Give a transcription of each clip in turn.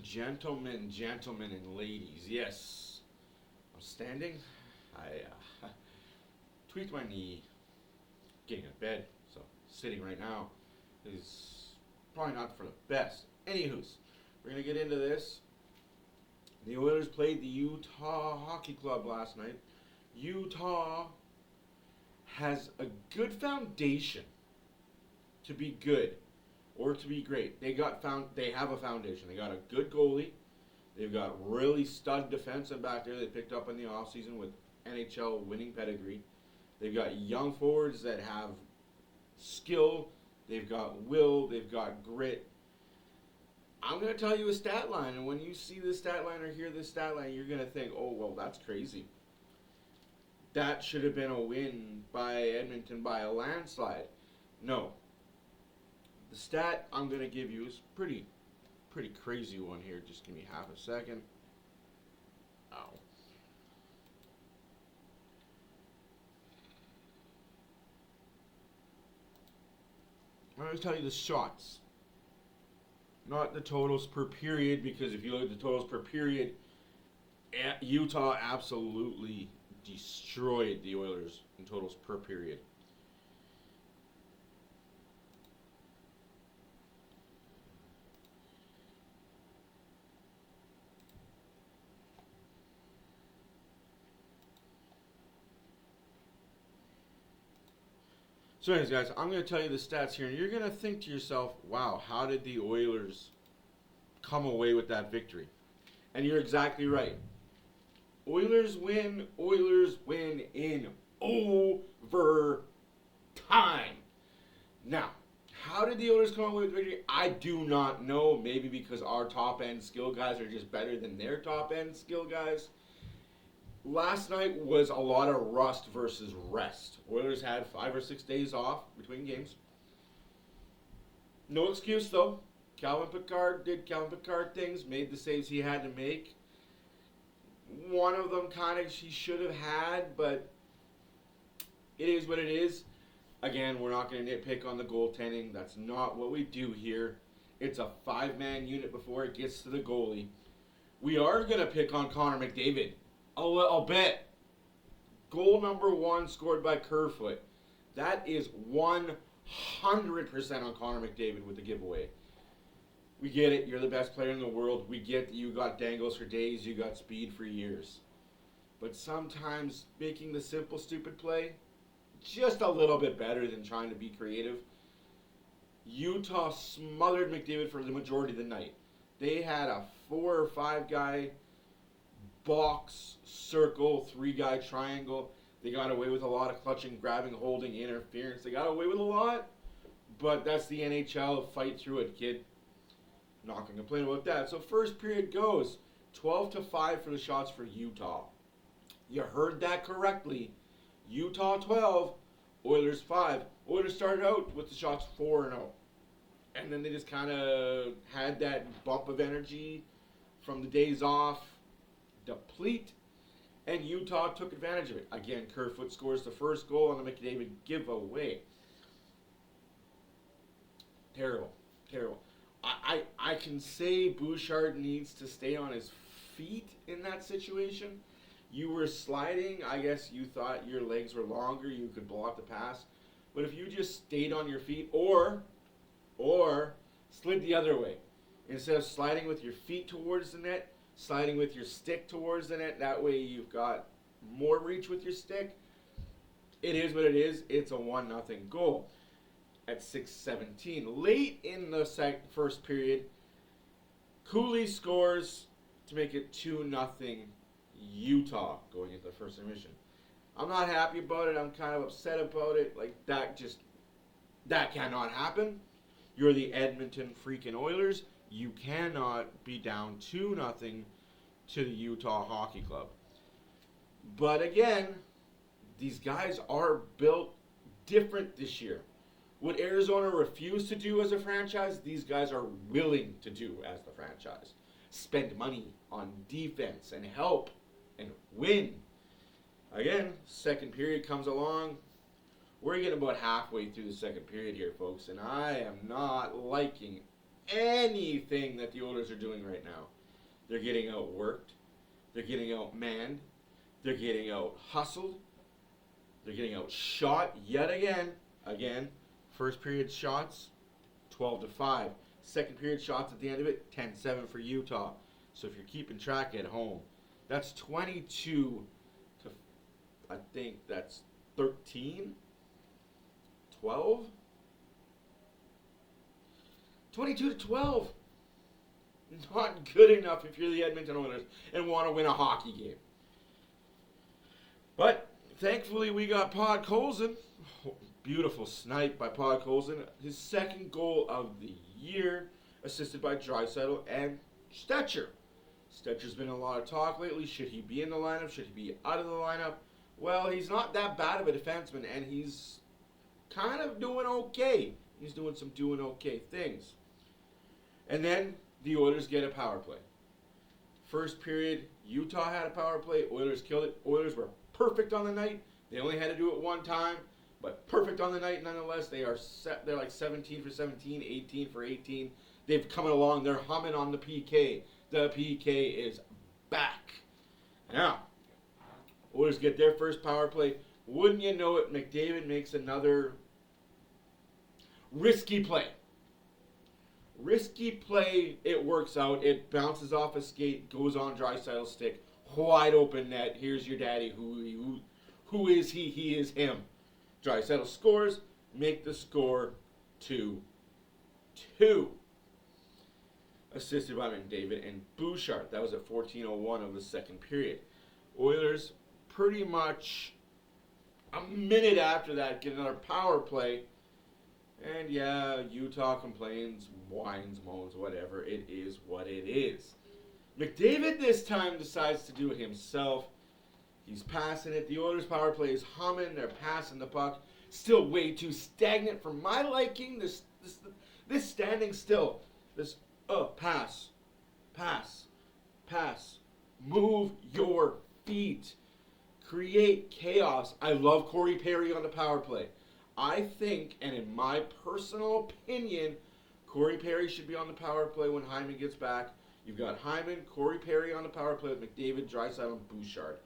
Gentlemen, and ladies, yes, I'm standing. I tweaked my knee getting out of bed, so sitting right now is probably not for the best. Anywho's, we're going to get into this. The Oilers played the Utah Hockey Club last night. Utah has a good foundation to be good or to be great. They have a foundation. They got a good goalie. They've got really stud defensemen back there they picked up in the offseason with NHL winning pedigree. They've got young forwards that have skill. They've got will. They've got grit. I'm going to tell you a stat line, and when you see this stat line or hear this stat line, you're going to think, oh, well, that's crazy. That should have been a win by Edmonton by a landslide. No. The stat I'm going to give you is pretty crazy one here. Just give me half a second. Ow. I'm going to tell you the shots. Not the totals per period, because if you look at the totals per period, Utah absolutely destroyed the Oilers in totals per period. So anyways, guys, I'm going to tell you the stats here, and you're going to think to yourself, wow, how did the Oilers come away with that victory? And you're exactly right. Oilers win in overtime. Now, how did the Oilers come away with the victory? I do not know. Maybe because our top-end skill guys are just better than their top-end skill guys. Last night was a lot of rust versus rest. Oilers had 5 or 6 days off between games. No excuse, though. Calvin Pickard did Calvin Pickard things, made the saves he had to make. One of them kind of he should have had, but it is what it is. Again, we're not going to nitpick on the goaltending. That's not what we do here. It's a 5-man unit before it gets to the goalie. We are going to pick on Connor McDavid. I'll bet. Goal number 1 scored by Kerfoot. That is 100% on Connor McDavid with the giveaway. We get it. You're the best player in the world. We get that you got dangles for days. You got speed for years. But sometimes making the simple, stupid play just a little bit better than trying to be creative. Utah smothered McDavid for the majority of the night. They had a 4 or 5 guy box, circle, 3-guy triangle. They got away with a lot of clutching, grabbing, holding, interference. They got away with a lot, but that's the NHL. Fight through it, kid. Not going to complain about that. So first period goes 12-5 for the shots for Utah. You heard that correctly. Utah 12, Oilers 5. Oilers started out with the shots 4-0. And then they just kind of had that bump of energy from the days off deplete, and Utah took advantage of it. Again, Kerfoot scores the first goal on the McDavid giveaway. Terrible. I can say Bouchard needs to stay on his feet in that situation. You were sliding. I guess you thought your legs were longer. You could block the pass. But if you just stayed on your feet or slid the other way, instead of sliding with your feet towards the net, sliding with your stick towards the net, that way you've got more reach with your stick. It is what it is. It's a 1-0 goal at 6:17. Late in the first period, Cooley scores to make it 2-0 Utah going into the first intermission. I'm not happy about it. I'm kind of upset about it. Like, that cannot happen. You're the Edmonton freaking Oilers. You cannot be down 2-0 to the Utah Hockey Club. But again, these guys are built different this year. What Arizona refused to do as a franchise, these guys are willing to do as the franchise. Spend money on defense and help and win. Again, second period comes along. We're getting about halfway through the second period here, folks, and I am not liking anything that the Oilers are doing right now. They're getting outworked. They're getting outmanned. They're getting out hustled. They're getting outshot yet again. Again, first period shots, 12-5. Second period shots at the end of it, 10-7 for Utah. So if you're keeping track at home, that's 22 to, I think that's 13, 12, 22 to 12. Not good enough if you're the Edmonton Oilers and want to win a hockey game. But thankfully we got Podkolzin. Beautiful snipe by Podkolzin. His second goal of the year, assisted by Draisaitl and Stetcher. Stetcher's been in a lot of talk lately. Should he be in the lineup? Should he be out of the lineup? Well, he's not that bad of a defenseman, and he's kind of doing okay. He's doing some doing okay things. And then the Oilers get a power play. First period, Utah had a power play. Oilers killed it. Oilers were perfect on the night. They only had to do it one time, but perfect on the night nonetheless. They're like 17 for 17, 18 for 18. They've come along. They're humming on the PK. The PK is back. Now, Oilers get their first power play. Wouldn't you know it, McDavid makes another risky play. Risky play, it works out. It bounces off a skate, goes on Draisaitl's stick. Wide open net. Here's your daddy. Who is he? He is him. Draisaitl scores. Make the score 2-2. Assisted by McDavid and Bouchard. That was at 14:01 of the second period. Oilers pretty much a minute after that get another power play. And yeah, Utah complains, whines, moans, whatever. It is what it is. McDavid this time decides to do it himself. He's passing it. The Oilers power play is humming. They're passing the puck. Still way too stagnant for my liking. This standing still. This pass. Move your feet. Create chaos. I love Corey Perry on the power play. I think, and in my personal opinion, Corey Perry should be on the power play when Hyman gets back. You've got Hyman, Corey Perry on the power play with McDavid, Draisaitl, and Bouchard.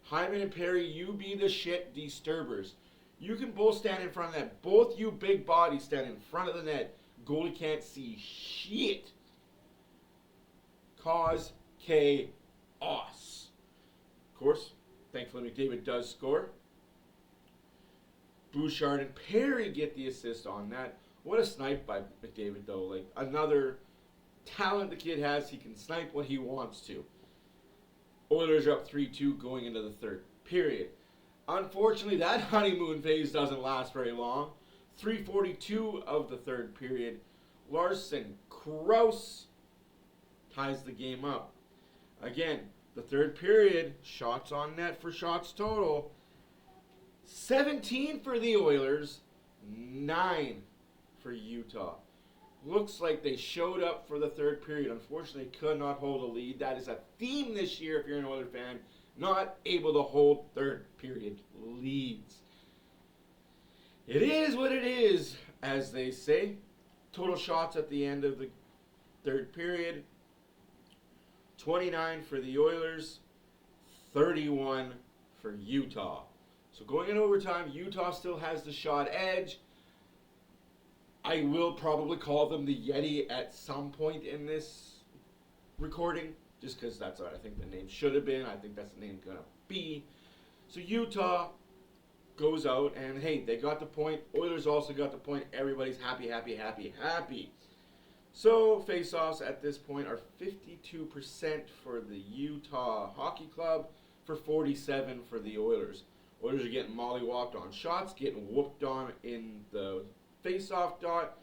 Hyman and Perry, you be the shit disturbers. You can both stand in front of the net. Both you big bodies stand in front of the net. Goalie can't see shit. Cause chaos. Of course, thankfully McDavid does score. Bouchard and Perry get the assist on that. What a snipe by McDavid, though. Like, another talent the kid has. He can snipe when he wants to. Oilers are up 3-2 going into the third period. Unfortunately, that honeymoon phase doesn't last very long. 3:42 of the third period. Larson Krause ties the game up. Again, the third period, shots on net for shots total. 17 for the Oilers, 9 for Utah. Looks like they showed up for the third period. Unfortunately, could not hold a lead. That is a theme this year if you're an Oilers fan. Not able to hold third period leads. It is what it is, as they say. Total shots at the end of the third period. 29 for the Oilers, 31 for Utah. So going in overtime, Utah still has the shot edge. I will probably call them the Yeti at some point in this recording, just because that's what I think the name should have been. I think that's the name going to be. So Utah goes out, and hey, they got the point. Oilers also got the point. Everybody's happy, happy, happy, happy. So face-offs at this point are 52% for the Utah Hockey Club, for 47 for the Oilers. Oilers are getting mollywopped on shots, getting whooped on in the face-off dot.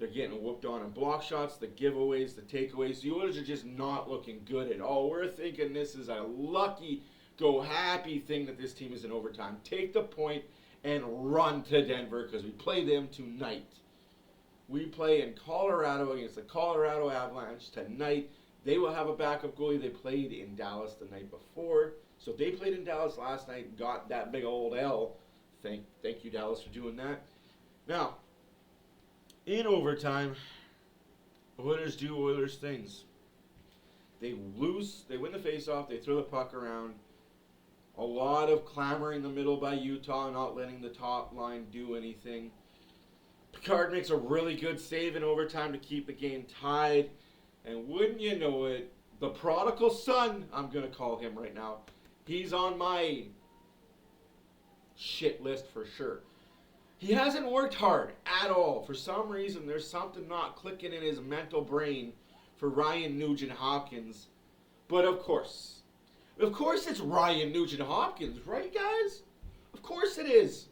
They're getting whooped on in block shots, the giveaways, the takeaways. The Oilers are just not looking good at all. We're thinking this is a lucky, go happy thing that this team is in overtime. Take the point and run to Denver because we play them tonight. We play in Colorado against the Colorado Avalanche tonight. They will have a backup goalie. They played in Dallas the night before. So they played in Dallas last night, got that big old L. Thank you, Dallas, for doing that. Now, in overtime, Oilers do Oilers things. They win the faceoff, they throw the puck around. A lot of clamor in the middle by Utah, not letting the top line do anything. Picard makes a really good save in overtime to keep the game tied. And wouldn't you know it, the prodigal son, I'm going to call him right now, he's on my shit list for sure. He hasn't worked hard at all. For some reason, there's something not clicking in his mental brain for Ryan Nugent-Hopkins. But of course it's Ryan Nugent-Hopkins, right, guys? Of course it is.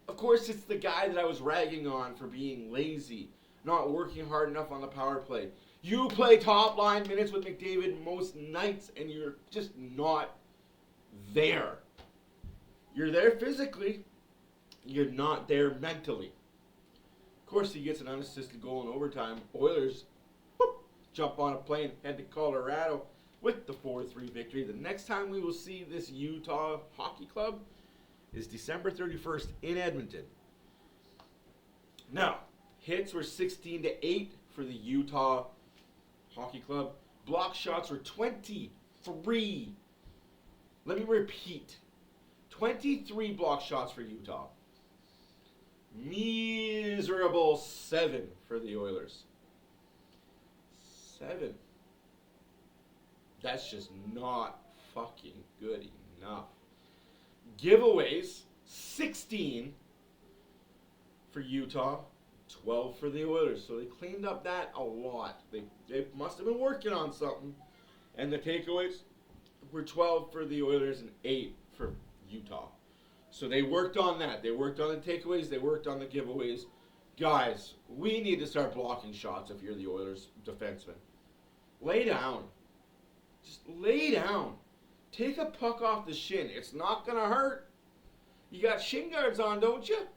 Of course it's the guy that I was ragging on for being lazy, not working hard enough on the power play. You play top line minutes with McDavid most nights, and you're just not there. You're there physically. You're not there mentally. Of course, he gets an unassisted goal in overtime. Oilers jump on a plane, head to Colorado with the 4-3 victory. The next time we will see this Utah hockey club is December 31st in Edmonton. Now, hits were 16-8 for the Utah hockey club. Block shots were 23. Let me repeat. 23 block shots for Utah. Miserable 7 for the Oilers. 7. That's just not fucking good enough. Giveaways, 16 for Utah, 12 for the Oilers. So they cleaned up that a lot. They must have been working on something. And the takeaways were 12 for the Oilers and 8 for Utah. So they worked on that. They worked on the takeaways. They worked on the giveaways. Guys, we need to start blocking shots if you're the Oilers defenseman. Lay down. Just lay down. Take a puck off the shin. It's not going to hurt. You got shin guards on, don't you?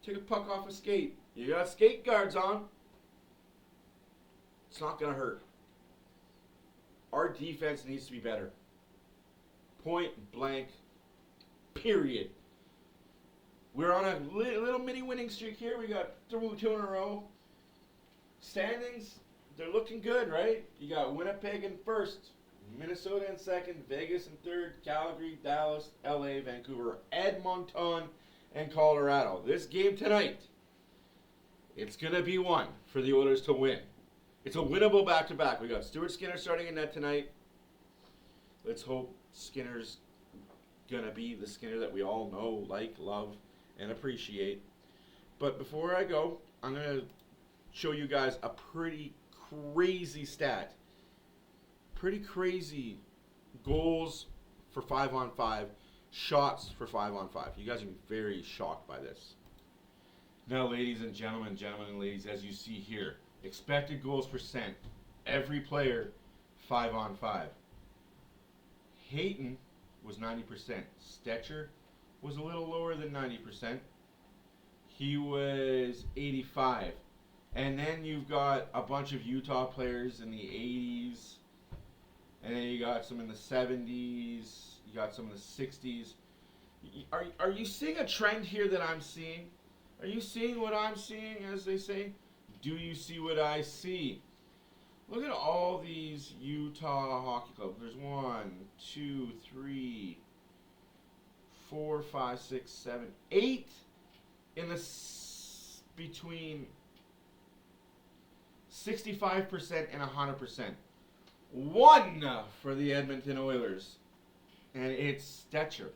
Take a puck off a skate. You got skate guards on. It's not going to hurt. Our defense needs to be better. Point blank, period. We're on a little mini winning streak here. We got two in a row. Standings, they're looking good, right? You got Winnipeg in first, Minnesota in second, Vegas in third, Calgary, Dallas, LA, Vancouver, Edmonton, and Colorado. This game tonight, it's going to be one for the Oilers to win. It's a winnable back-to-back. We got Stuart Skinner starting in net tonight. Let's hope Skinner's going to be the Skinner that we all know, like, love, and appreciate. But before I go, I'm going to show you guys a pretty crazy stat. Pretty crazy goals for 5-on-5, shots for 5-on-5. You guys are going to be very shocked by this. Now, ladies and gentlemen and ladies, as you see here, expected goals percent, every player 5-on-5. Hayton was 90%. Stetcher was a little lower than 90%. He was 85. And then you've got a bunch of Utah players in the 80s. And then you got some in the 70s. You got some in the 60s. Are you seeing a trend here that I'm seeing? Are you seeing what I'm seeing, as they say? Do you see what I see? Look at all these Utah hockey clubs. There's 1, 2, 3, 4, 5, 6, 7, 8 in the between 65% and 100%. 1 for the Edmonton Oilers, and it's Stetcher.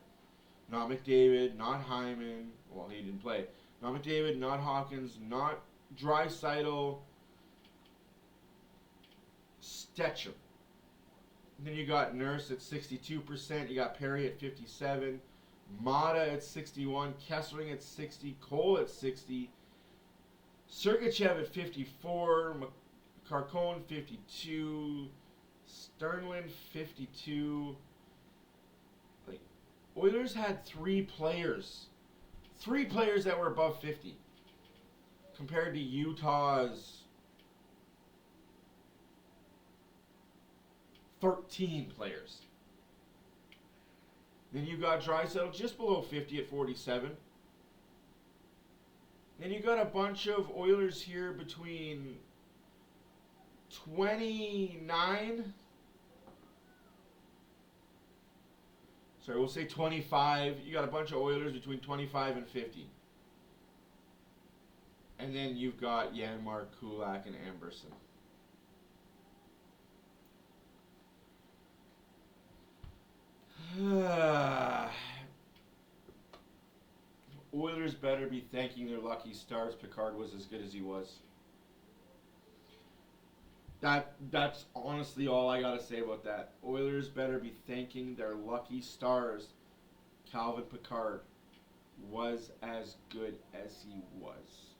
Not McDavid, not Hyman. Well, he didn't play. Not McDavid, not Hawkins, not Draisaitl. Stetcher. And then you got Nurse at 62%. You got Perry at 57%. Mata at 61%. Kessling at 60%. Cole at 60%. Sergachev at 54%. Carcone 52%. Sternlin 52%. Like, Oilers had 3 players. 3 players that were above 50. Compared to Utah's 13 players. Then you got Draisaitl just below 50 at 47. Then you got a bunch of Oilers here between 29. Sorry, we'll say 25. You got a bunch of Oilers between 25 and 50. And then you've got Janmark, Kulak, and Amberson. Oilers better be thanking their lucky stars Picard was as good as he was. That's honestly all I gotta say about that. Oilers better be thanking their lucky stars Calvin Picard was as good as he was.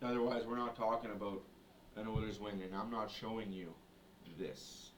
Otherwise, we're not talking about an Oilers win, and I'm not showing you this.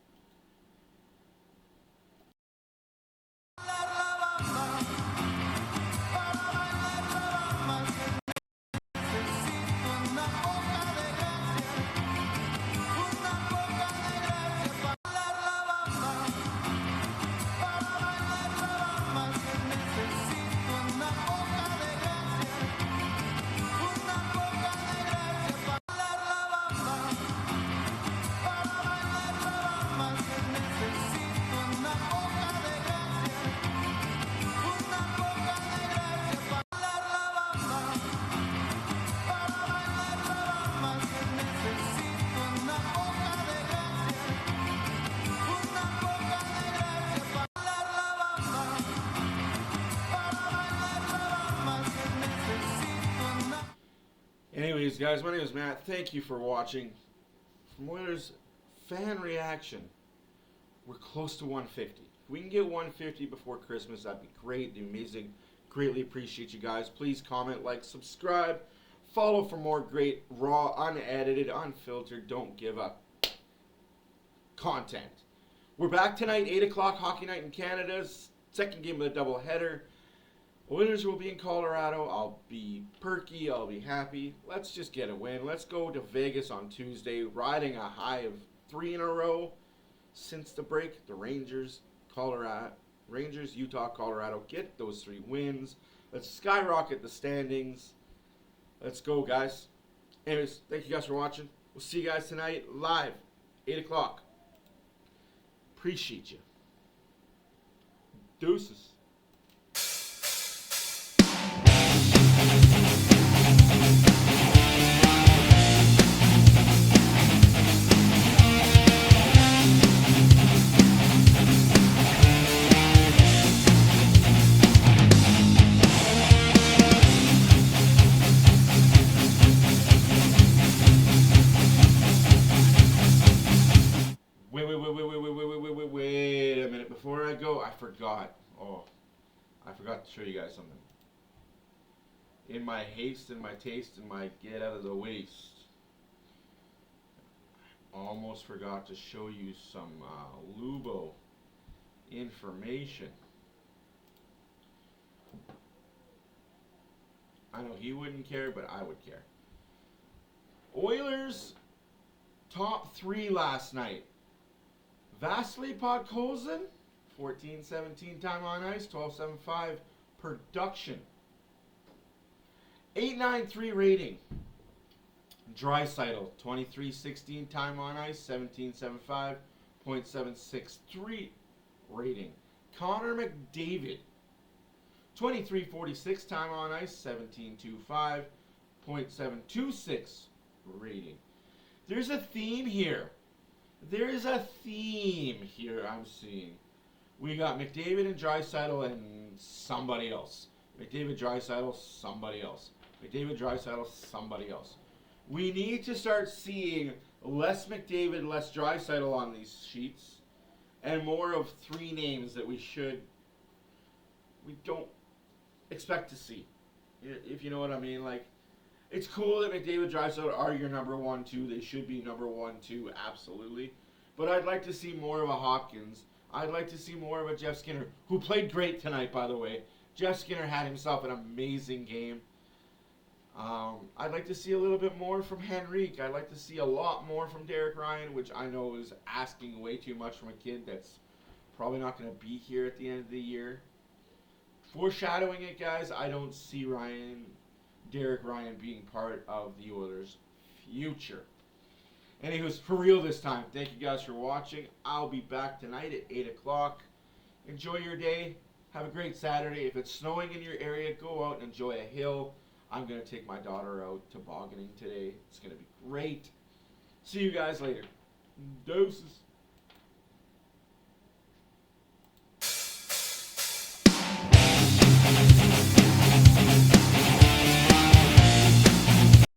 Anyways, guys, my name is Matt. Thank you for watching. From Oilers Fan Reaction, we're close to 150. If we can get 150 before Christmas, that'd be great. It'd be amazing. Greatly appreciate you guys. Please comment, like, subscribe. Follow for more great, raw, unedited, unfiltered, don't give up content. We're back tonight, 8 o'clock, hockey night in Canada. Second game of the doubleheader. Oilers will be in Colorado. I'll be perky. I'll be happy. Let's just get a win. Let's go to Vegas on Tuesday, riding a high of 3 in a row since the break. The Rangers, Utah, Colorado. Get those 3 wins. Let's skyrocket the standings. Let's go, guys. Anyways, thank you guys for watching. We'll see you guys tonight live, 8 o'clock. Appreciate you. Deuces. Wait a minute. Before I go, I forgot. Oh, I forgot to show you guys something. In my haste and my taste and my get out of the waste, almost forgot to show you some Lubo information. I know he wouldn't care, but I would care. Oilers top 3 last night. Vasily Podkolzin, 14-17 time on ice, 12.75 production. 8.93 rating. Draisaitl, 23-16 time on ice, 17.75, .763 rating. Connor McDavid, 23-46 time on ice, 17.25, .726 rating. There's a theme here. There's a theme here I'm seeing. We got McDavid and Draisaitl and somebody else. McDavid, Draisaitl, somebody else. McDavid, Draisaitl, somebody else. We need to start seeing less McDavid, less Draisaitl on these sheets, and more of 3 names that we don't expect to see. If you know what I mean, like, it's cool that McDavid, Draisaitl are your number 1, 2. They should be number 1, 2, absolutely. But I'd like to see more of a Hopkins. I'd like to see more of a Jeff Skinner, who played great tonight, by the way. Jeff Skinner had himself an amazing game. I'd like to see a little bit more from Henrique. I'd like to see a lot more from Derek Ryan, which I know is asking way too much from a kid that's probably not going to be here at the end of the year. Foreshadowing it, guys, I don't see Ryan Derek Ryan being part of the Oilers' future. Anywho's, for real this time, thank you guys for watching. I'll be back tonight at 8 o'clock. Enjoy your day. Have a great Saturday. If it's snowing in your area, go out and enjoy a hill. I'm going to take my daughter out tobogganing today. It's going to be great. See you guys later. Doses.